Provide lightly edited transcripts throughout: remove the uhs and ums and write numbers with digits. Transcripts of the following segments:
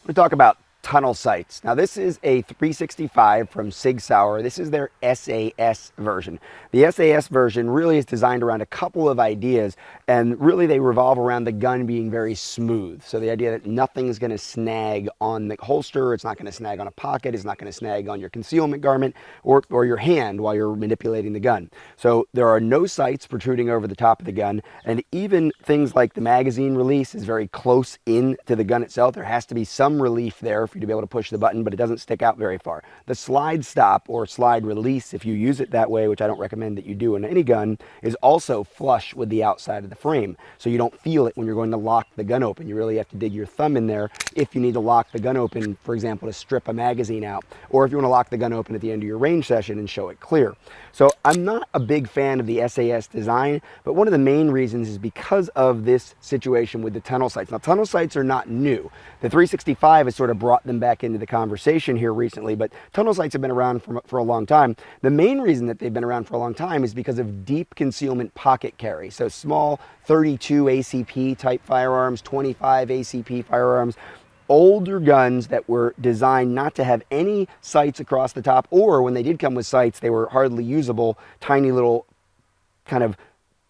We're going to talk about tunnel sights. Now this is a 365 from SIG Sauer. This is their SAS version. The SAS version really is designed around a couple of ideas, and really they revolve around the gun being very smooth. So the idea that nothing is going to snag on the holster, it's not going to snag on a pocket, it's not going to snag on your concealment garment or your hand while you're manipulating the gun. So there are no sights protruding over the top of the gun, and even things like the magazine release is very close in to the gun itself. There has to be some relief there for you to be able to push the button, but it doesn't stick out very far. The slide stop or slide release, if you use it that way, which I don't recommend that you do in any gun, is also flush with the outside of the frame. So you don't feel it when you're going to lock the gun open. You really have to dig your thumb in there if you need to lock the gun open, for example, to strip a magazine out, or if you want to lock the gun open at the end of your range session and show it clear. So I'm not a big fan of the SAS design, but one of the main reasons is because of this situation with the tunnel sights. Now, tunnel sights are not new. The 365 has sort of brought them back into the conversation here recently, but tunnel sights have been around for a long time. The main reason that they've been around for a long time is because of deep concealment pocket carry. So small 32 ACP type firearms, 25 ACP firearms, older guns that were designed not to have any sights across the top, or when they did come with sights, they were hardly usable, tiny little kind of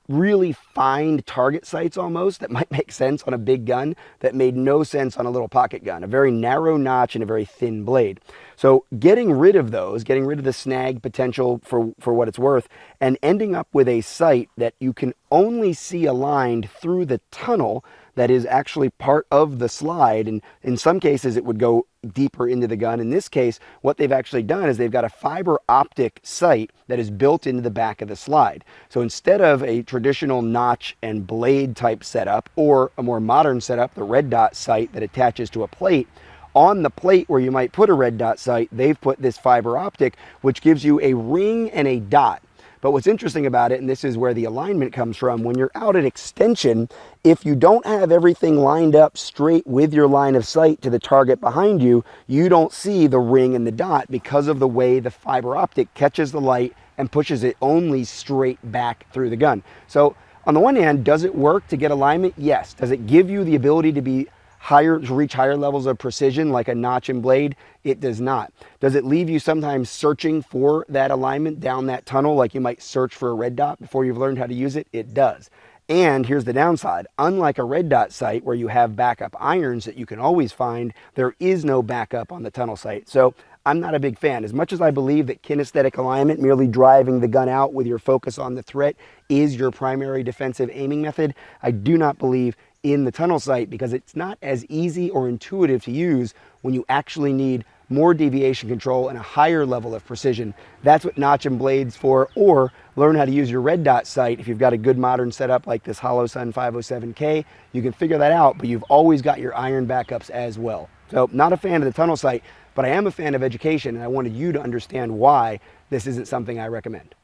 really fine target sights almost that might make sense on a big gun that made no sense on a little pocket gun, a very narrow notch and a very thin blade. So getting rid of those, getting rid of the snag potential for what it's worth, and ending up with a sight that you can only see aligned through the tunnel that is actually part of the slide, and in some cases it would go deeper into the gun. In this case, what they've actually done is they've got a fiber optic sight that is built into the back of the slide. So instead of a traditional notch and blade type setup, or a more modern setup, the red dot sight that attaches to a plate, on the plate where you might put a red dot sight, they've put this fiber optic, which gives you a ring and a dot. But what's interesting about it, and this is where the alignment comes from, when you're out at extension, if you don't have everything lined up straight with your line of sight to the target behind you, you don't see the ring and the dot because of the way the fiber optic catches the light and pushes it only straight back through the gun. So on the one hand, does it work to get alignment? Yes. Does it give you the ability to be higher, to reach higher levels of precision like a notch and blade? It does not. Does it leave you sometimes searching for that alignment down that tunnel like you might search for a red dot before you've learned how to use it? It does. And here's the downside. Unlike a red dot sight where you have backup irons that you can always find, there is no backup on the tunnel sight. So I'm not a big fan. As much as I believe that kinesthetic alignment, merely driving the gun out with your focus on the threat, is your primary defensive aiming method, I do not believe in the tunnel sight because it's not as easy or intuitive to use when you actually need more deviation control and a higher level of precision. That's what notch and blade's for, or learn how to use your red dot sight. If you've got a good modern setup like this HoloSun 507K, you can figure that out, but you've always got your iron backups as well. So not a fan of the tunnel sight, but I am a fan of education, and I wanted you to understand why this isn't something I recommend.